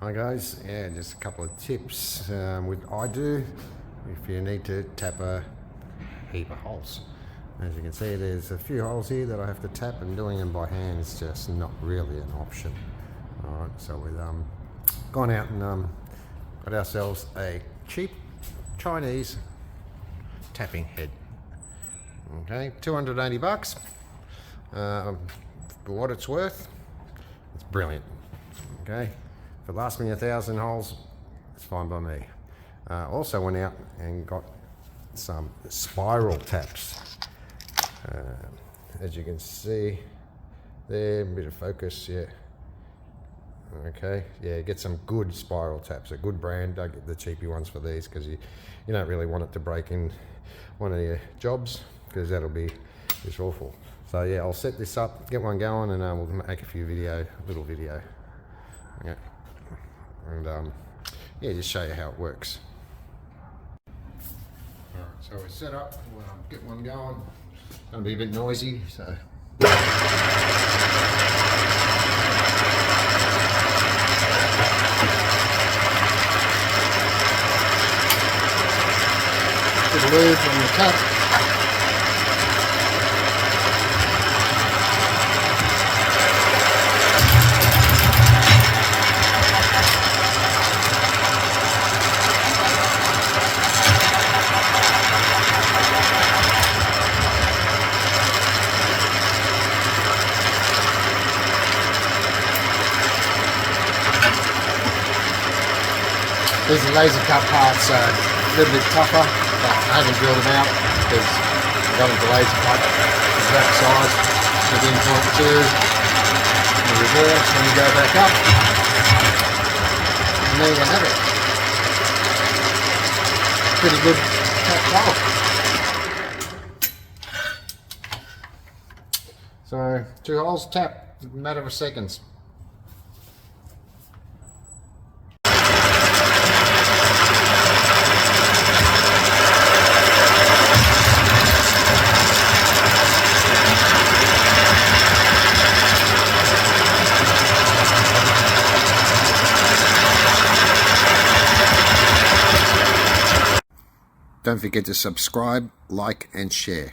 Hi guys, yeah, just a couple of tips which I do if you need to tap a heap of holes. As you can see, there's a few holes here that I have to tap, and doing them by hand is just not really an option. Alright, so we've gone out and got ourselves a cheap Chinese tapping head. Okay, 280 bucks. For what it's worth, it's brilliant. Okay, if it lasts me 1,000 holes, it's fine by me. Also went out and got some spiral taps. As you can see there, a bit of focus, yeah. Okay, yeah, get some good spiral taps, a good brand. Don't get the cheapy ones for these, because you don't really want it to break in one of your jobs, because that'll be just awful. So yeah, I'll set this up, get one going, and we'll make a few little video. Yeah. And yeah, just show you how it works. Alright, so we're set up, we'll get one going. It's going to be a bit noisy, so. Bit of lube on the cup. These are laser cut parts, a little bit tougher, but I haven't drilled them out because I got them to laser cut that size within 0.2. The reverse, and you go back up, and there you have it. Pretty good tap hole. So 2 holes tap in a matter of seconds. Don't forget to subscribe, like and share.